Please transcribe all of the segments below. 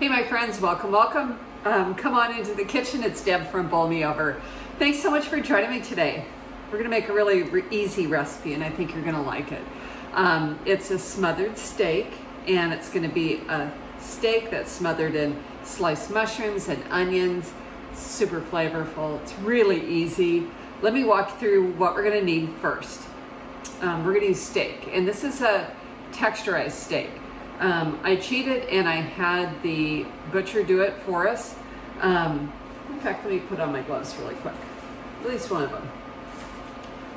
Hey my friends, welcome. Come on into the kitchen. It's Deb from Bowl Me Over. Thanks so much for joining me today. We're gonna make a really easy recipe and I think you're gonna like it. It's a smothered steak and it's gonna be a steak that's smothered in sliced mushrooms and onions. It's super flavorful, it's really easy. Let me walk through what we're gonna need first. We're gonna use steak, and this is a texturized steak. I cheated and I had the butcher do it for us. In fact, let me put on my gloves really quick, at least one of them.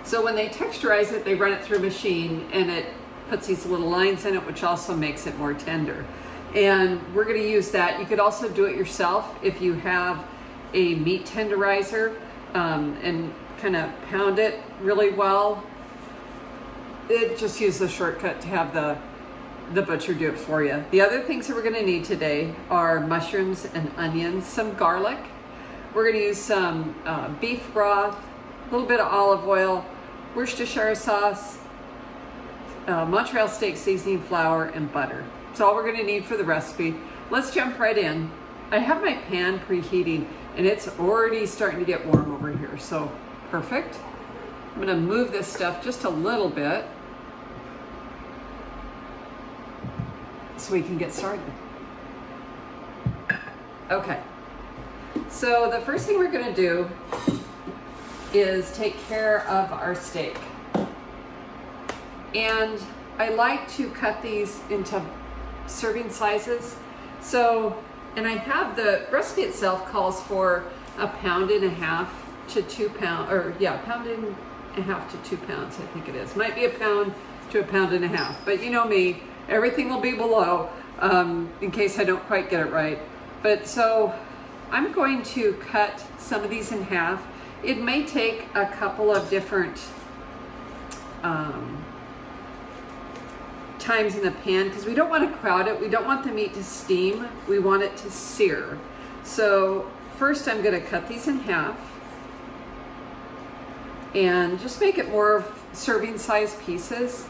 So when they texturize it, they run it through a machine and it puts these little lines in it, which also makes it more tender. And we're gonna use that. You could also do it yourself if you have a meat tenderizer and kind of pound it really well. It just use the shortcut to have the butcher do it for you. The other things that we're gonna need today are mushrooms and onions, some garlic. We're gonna use some beef broth, a little bit of olive oil, Worcestershire sauce, Montreal Steak Seasoning, flour, and butter. That's all we're gonna need for the recipe. Let's jump right in. I have my pan preheating and it's already starting to get warm over here, so perfect. I'm gonna move this stuff just a little bit so we can get started. Okay, so the first thing we're gonna do is take care of our steak. And I like to cut these into serving sizes. So, and I have the recipe itself calls for 1.5 pounds to 2 pounds, or yeah, 1.5 pounds to 2 pounds, I think it is. Might be 1 pound to 1.5 pounds, but you know me, everything will be below in case I don't quite get it right. But so I'm going to cut some of these in half. It may take a couple of different times in the pan because we don't want to crowd it. We don't want the meat to steam. We want it to sear. So first I'm going to cut these in half and just make it more of serving size pieces.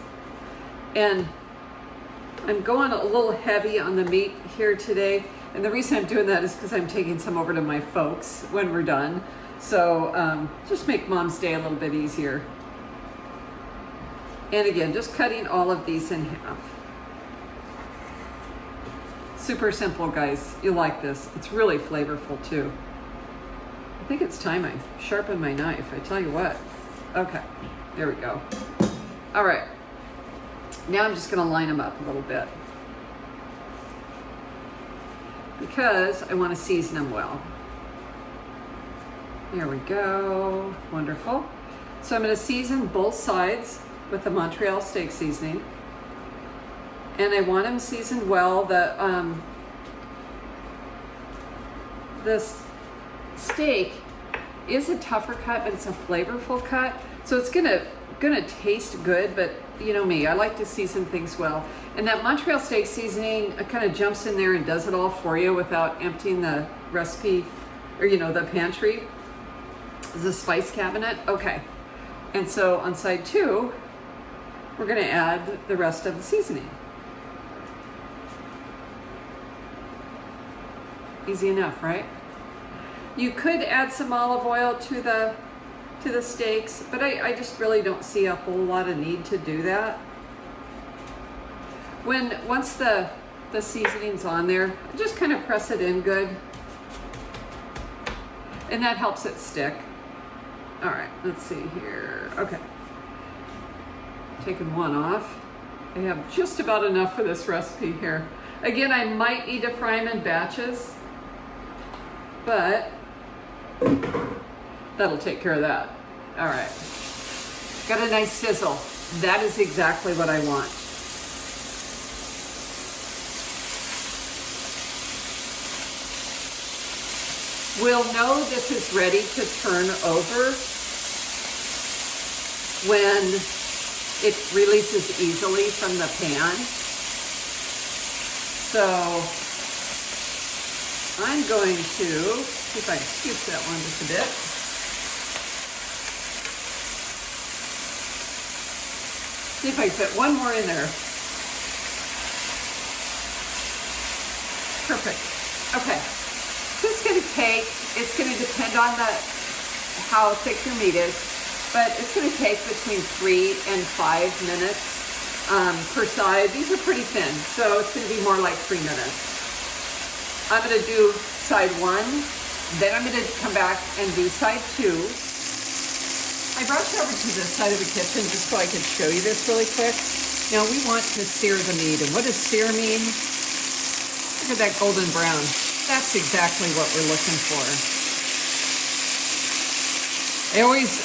And I'm going a little heavy on the meat here today. And the reason I'm doing that is because I'm taking some over to my folks when we're done. So just make Mom's day a little bit easier. And again, just cutting all of these in half. Super simple, guys. You'll like this. It's really flavorful too. I think it's time I sharpen my knife. I tell you what. Okay, there we go. All right. Now I'm just gonna line them up a little bit because I wanna season them well. There we go, wonderful. So I'm gonna season both sides with the Montreal Steak Seasoning. And I want them seasoned well. This steak is a tougher cut, but it's a flavorful cut. So it's gonna taste good, but you know me, I like to season things well. And that Montreal Steak Seasoning kind of jumps in there and does it all for you without emptying the recipe, or you know, the pantry, the spice cabinet. Okay, and so on side 2, we're gonna add the rest of the seasoning. Easy enough, right? You could add some olive oil to the steaks, but I just really don't see a whole lot of need to do that. Once the seasoning's on there, just kind of press it in good, and that helps it stick. All right, let's see here. Okay, taking one off. I have just about enough for this recipe here. Again, I might need to fry them in batches, but that'll take care of that. All right, got a nice sizzle. That is exactly what I want. We'll know this is ready to turn over when it releases easily from the pan. So I'm going to see if I can scoop that one just a bit. See if I can fit one more in there. Perfect. Okay, so it's going to depend on how thick your meat is, but it's going to take between 3 and 5 minutes per side. These are pretty thin, so it's going to be more like 3 minutes. I'm going to do side 1, then I'm going to come back and do side 2. I brought you over to this side of the kitchen just so I could show you this really quick. Now we want to sear the meat, and what does sear mean? Look at that golden brown. That's exactly what we're looking for. I always,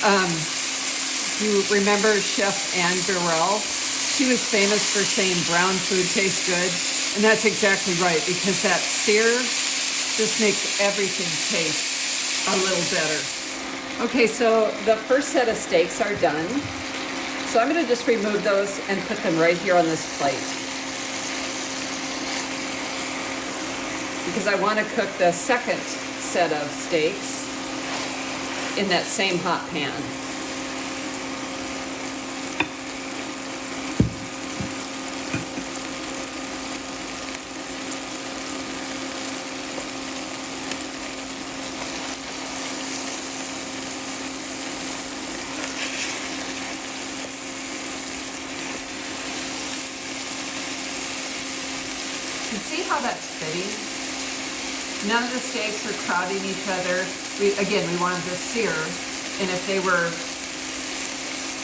you remember Chef Anne Burrell? She was famous for saying brown food tastes good, and that's exactly right, because that sear just makes everything taste a little better. Okay, so the first set of steaks are done. So I'm gonna just remove those and put them right here on this plate, because I want to cook the second set of steaks in that same hot pan. You see how that's fitting? None of the steaks are crowding each other. We wanted to sear, and if they were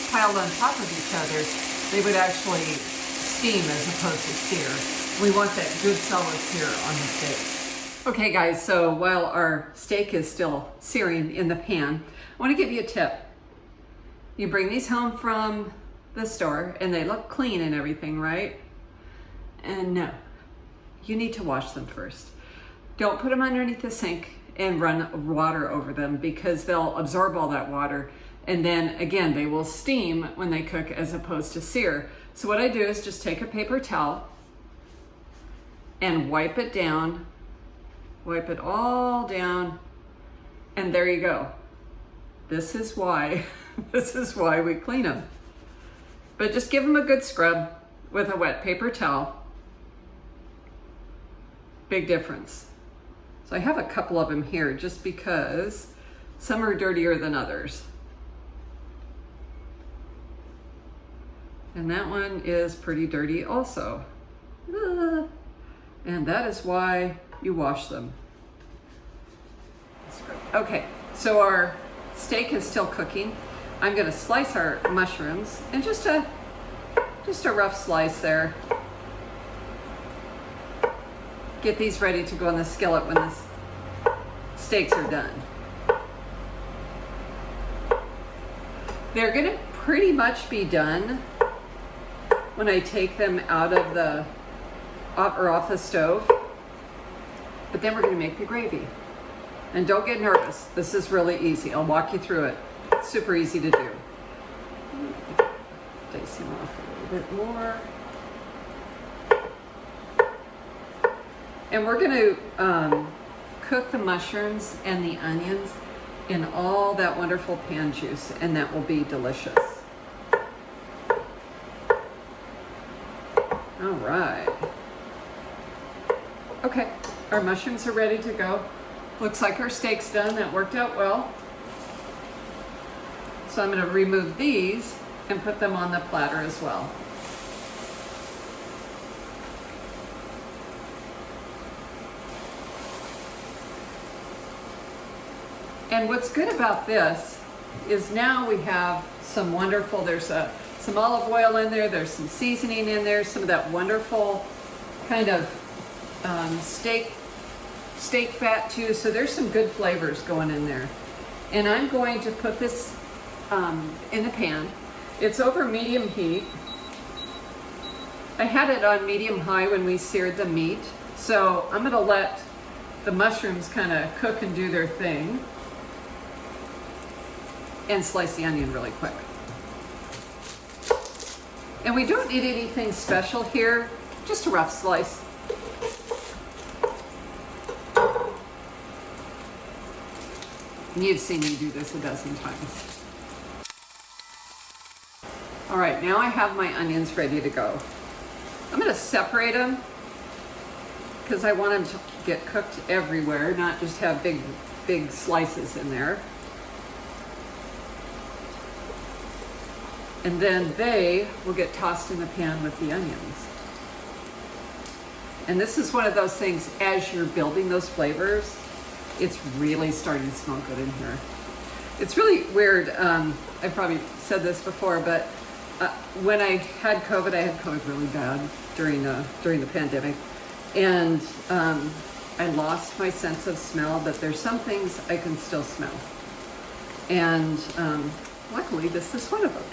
piled on top of each other, they would actually steam as opposed to sear. We want that good solid sear on the steak. Okay guys, so while our steak is still searing in the pan, I want to give you a tip. You bring these home from the store and they look clean and everything, right? And no, you need to wash them first. Don't put them underneath the sink and run water over them, because they'll absorb all that water, and then again they will steam when they cook as opposed to sear. So what I do is just take a paper towel and wipe it down, wipe it all down, and there you go. This is why we clean them. But just give them a good scrub with a wet paper towel. Big difference. So I have a couple of them here just because some are dirtier than others. And that one is pretty dirty also. And that is why you wash them. Okay, so our steak is still cooking. I'm going to slice our mushrooms, and just a rough slice there. Get these ready to go in the skillet when the steaks are done. They're going to pretty much be done when I take them out of off the stove. But then we're going to make the gravy. And don't get nervous. This is really easy. I'll walk you through it. It's super easy to do. Dice them off a little bit more. And we're going to cook the mushrooms and the onions in all that wonderful pan juice, and that will be delicious. All right. Okay, our mushrooms are ready to go. Looks like our steak's done. That worked out well. So I'm going to remove these and put them on the platter as well. And what's good about this is now we have some wonderful, there's some olive oil in there, there's some seasoning in there, some of that wonderful kind of steak fat too, so there's some good flavors going in there. And I'm going to put this in the pan. It's over medium heat. I had it on medium high when we seared the meat, so I'm going to let the mushrooms kind of cook and do their thing, and slice the onion really quick. And we don't need anything special here, just a rough slice. You've seen me do this a dozen times. All right, now I have my onions ready to go. I'm going to separate them because I want them get cooked everywhere, not just have big slices in there. And then they will get tossed in the pan with the onions. And this is one of those things, as you're building those flavors, it's really starting to smell good in here. It's really weird. I've probably said this before, but when I had COVID really bad during the pandemic, and I lost my sense of smell. But there's some things I can still smell, and luckily this is one of them.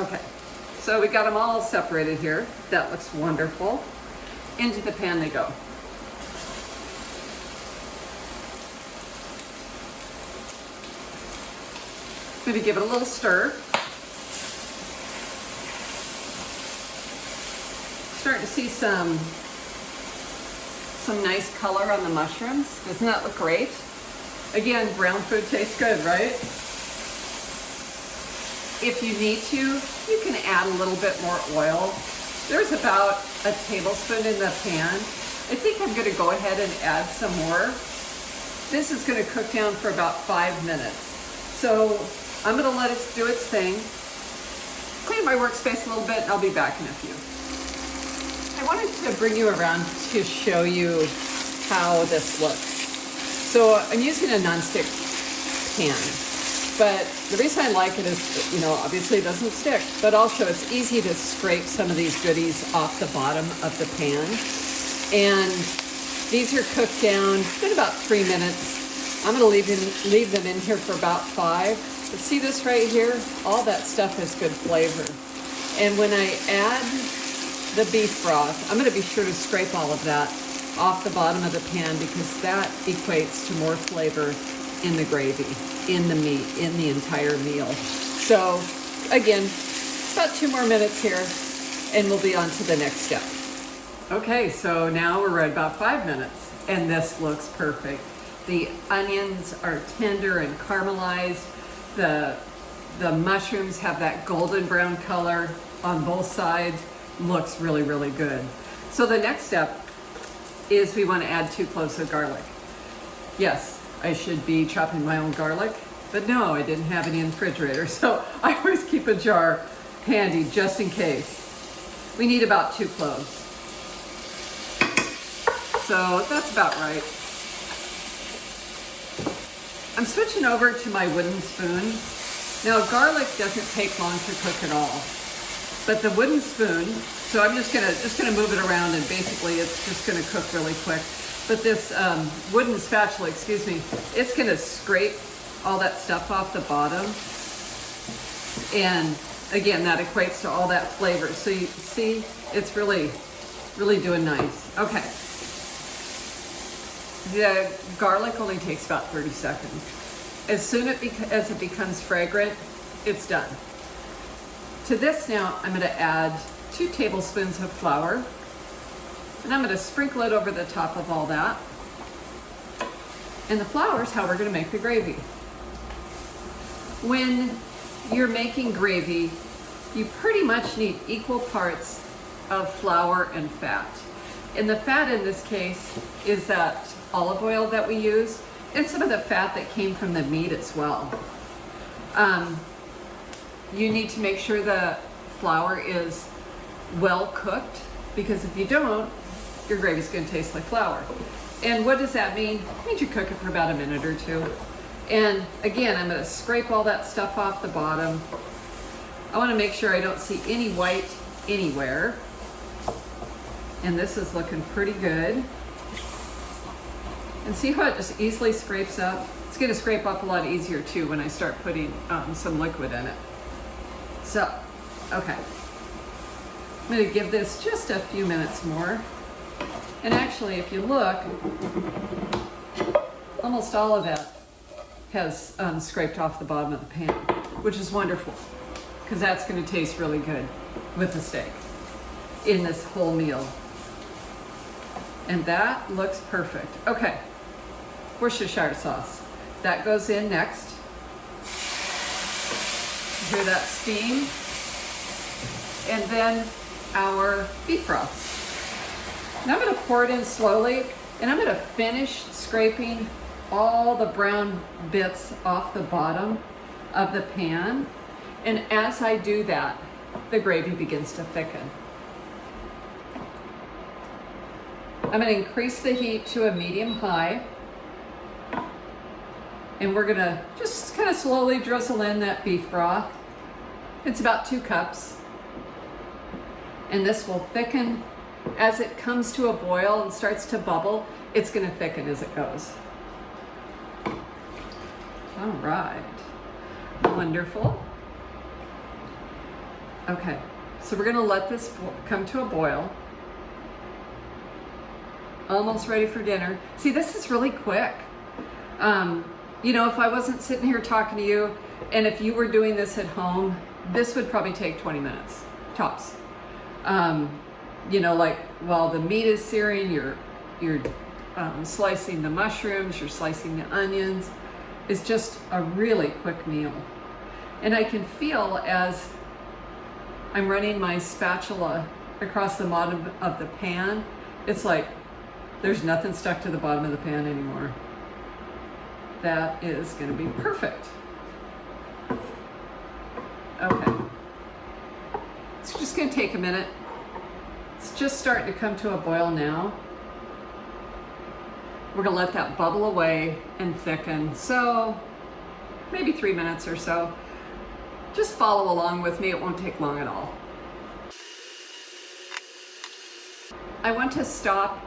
Okay, so we got them all separated here. That looks wonderful. Into the pan they go. Maybe give it a little stir. Starting to see some nice color on the mushrooms. Doesn't that look great? Again, brown food tastes good, right? If you need to, you can add a little bit more oil. There's about a tablespoon in the pan. I think I'm gonna go ahead and add some more. This is gonna cook down for about 5 minutes. So I'm gonna let it do its thing, clean my workspace a little bit, and I'll be back in a few. I wanted to bring you around to show you how this looks. So I'm using a nonstick pan. But the reason I like it is, obviously it doesn't stick, but also it's easy to scrape some of these goodies off the bottom of the pan. And these are cooked down in about 3 minutes. I'm gonna leave them in here for about 5. But see this right here? All that stuff has good flavor. And when I add the beef broth, I'm gonna be sure to scrape all of that off the bottom of the pan because that equates to more flavor in the gravy, in the meat, in the entire meal. So again, about 2 more minutes here and we'll be on to the next step. Okay, so now we're at about 5 minutes and this looks perfect. The onions are tender and caramelized. The mushrooms have that golden brown color on both sides. Looks really, really good. So the next step is we want to add 2 cloves of garlic. Yes, I should be chopping my own garlic, but no, I didn't have any in the refrigerator, so I always keep a jar handy just in case. We need about 2 cloves. So that's about right. I'm switching over to my wooden spoon. Now garlic doesn't take long to cook at all, but the wooden spoon, so I'm just gonna move it around and basically it's just gonna cook really quick. But this wooden spatula, it's gonna scrape all that stuff off the bottom. And again, that equates to all that flavor. So you see, it's really, really doing nice. Okay. The garlic only takes about 30 seconds. As soon as it becomes fragrant, it's done. To this now, I'm gonna add 2 tablespoons of flour. And I'm gonna sprinkle it over the top of all that. And the flour is how we're gonna make the gravy. When you're making gravy, you pretty much need equal parts of flour and fat. And the fat in this case is that olive oil that we use and some of the fat that came from the meat as well. You need to make sure the flour is well cooked because if you don't, your gravy is going to taste like flour. And what does that mean? It means you cook it for about a minute or 2. And again, I'm going to scrape all that stuff off the bottom. I want to make sure I don't see any white anywhere. And this is looking pretty good. And see how it just easily scrapes up? It's going to scrape up a lot easier too when I start putting some liquid in it. So, okay. I'm going to give this just a few minutes more. And actually, if you look, almost all of that has scraped off the bottom of the pan, which is wonderful because that's going to taste really good with the steak in this whole meal. And that looks perfect. Okay, Worcestershire sauce. That goes in next. You hear that steam? And then our beef broth. Now I'm gonna pour it in slowly, and I'm gonna finish scraping all the brown bits off the bottom of the pan. And as I do that, the gravy begins to thicken. I'm gonna increase the heat to a medium-high, and we're gonna just kind of slowly drizzle in that beef broth. It's about 2 cups. And this will thicken. As it comes to a boil and starts to bubble, it's gonna thicken as it goes. All right, wonderful. Okay, so we're gonna let this come to a boil. Almost ready for dinner. See, this is really quick. You know, if I wasn't sitting here talking to you, and if you were doing this at home, this would probably take 20 minutes, tops. You know, like while the meat is searing, you're slicing the mushrooms, you're slicing the onions. It's just a really quick meal. And I can feel as I'm running my spatula across the bottom of the pan, it's like there's nothing stuck to the bottom of the pan anymore. That is gonna be perfect. Okay. It's just gonna take a minute. It's just starting to come to a boil now. We're gonna let that bubble away and thicken. So maybe 3 minutes or so. Just follow along with me, it won't take long at all. I want to stop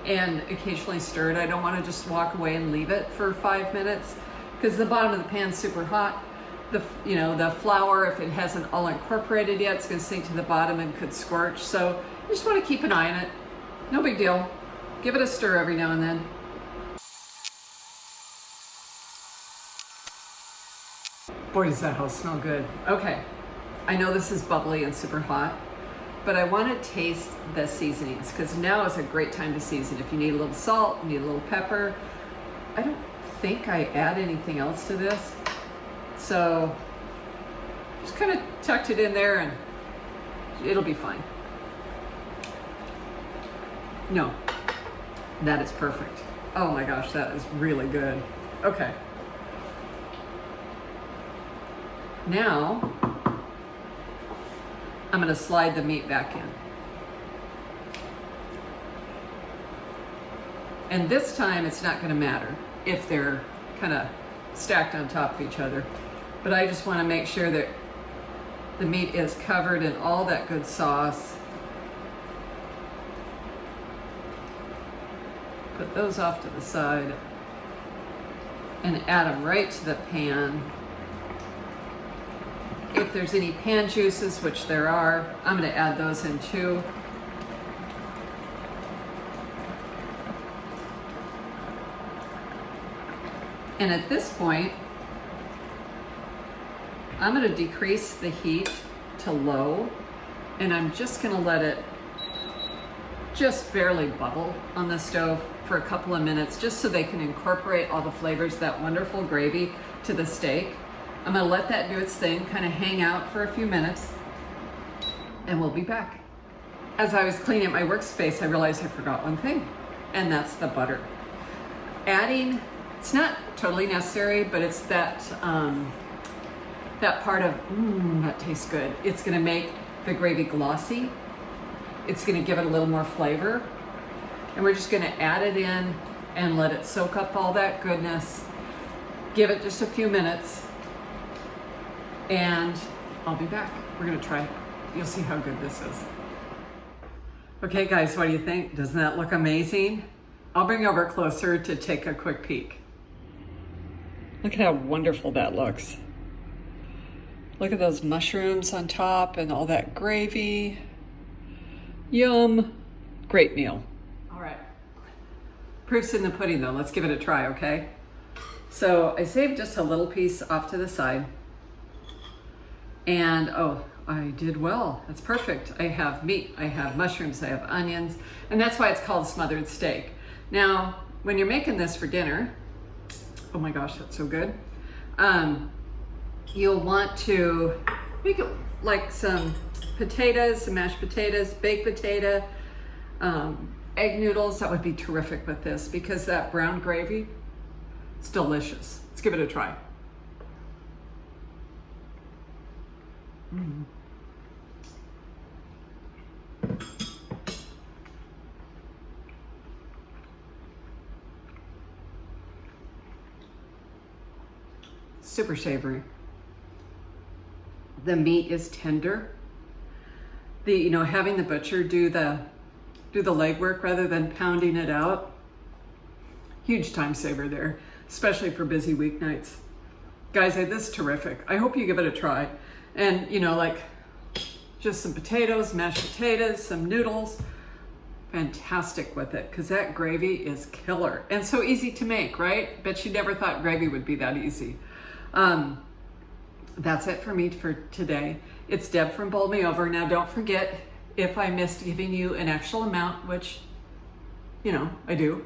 and occasionally stir it. I don't want to just walk away and leave it for 5 minutes because the bottom of the pan's super hot. The flour, if it hasn't all incorporated yet, it's going to sink to the bottom and could scorch. So you just want to keep an eye on it. No big deal. Give it a stir every now and then. Boy, does that house smell good. Okay, I know this is bubbly and super hot, but I want to taste the seasonings because now is a great time to season. If you need a little salt, you need a little pepper. I don't think I add anything else to this. So just kind of tucked it in there and it'll be fine. No, that is perfect. Oh my gosh, that is really good. Okay. Now, I'm gonna slide the meat back in. And this time it's not gonna matter if they're kind of stacked on top of each other. But I just wanna make sure that the meat is covered in all that good sauce. Put those off to the side and add them right to the pan. If there's any pan juices, which there are, I'm gonna add those in too. And at this point, I'm gonna decrease the heat to low, and I'm just gonna let it just barely bubble on the stove for a couple of minutes, just so they can incorporate all the flavors, that wonderful gravy, to the steak. I'm gonna let that do its thing, kind of hang out for a few minutes, and we'll be back. As I was cleaning up my workspace, I realized I forgot one thing, and that's the butter. Adding, it's not totally necessary, but it's that that part of, that tastes good. It's gonna make the gravy glossy. It's gonna give it a little more flavor. And we're just gonna add it in and let it soak up all that goodness. Give it just a few minutes, and I'll be back. We're gonna try it. You'll see how good this is. Okay guys, what do you think? Doesn't that look amazing? I'll bring over closer to take a quick peek. Look at how wonderful that looks. Look at those mushrooms on top and all that gravy. Yum. Great meal. All right. Proof's in the pudding though. Let's give it a try, okay? So I saved just a little piece off to the side. And oh, I did well. That's perfect. I have meat, I have mushrooms, I have onions, and that's why it's called smothered steak. Now, when you're making this for dinner, oh my gosh, that's so good. You'll want to make it like some potatoes, some mashed potatoes, baked potato, egg noodles, that would be terrific with this because that brown gravy, it's delicious. Let's give it a try. Super savory. The meat is tender. Having the butcher do the legwork rather than pounding it out, huge time saver there, especially for busy weeknights. Guys, this is terrific. I hope you give it a try. And like just some potatoes, mashed potatoes, some noodles, fantastic with it because that gravy is killer and so easy to make, right? Bet you never thought gravy would be that easy. That's it for me for today. It's Deb from Bowl Me Over. Now don't forget, if I missed giving you an actual amount, which I do,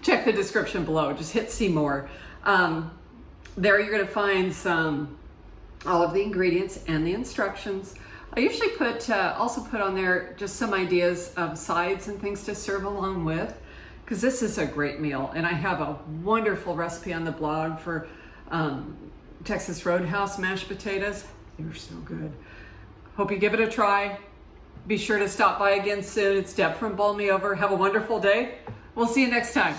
check the description below. Just hit see more. There you're going to find all of the ingredients and the instructions. I usually also put on there just some ideas of sides and things to serve along with, because this is a great meal. And I have a wonderful recipe on the blog for Texas Roadhouse mashed potatoes. They're so good. Hope you give it a try. Be sure to stop by again soon. It's Deb from Bowl Me Over. Have a wonderful day. We'll see you next time.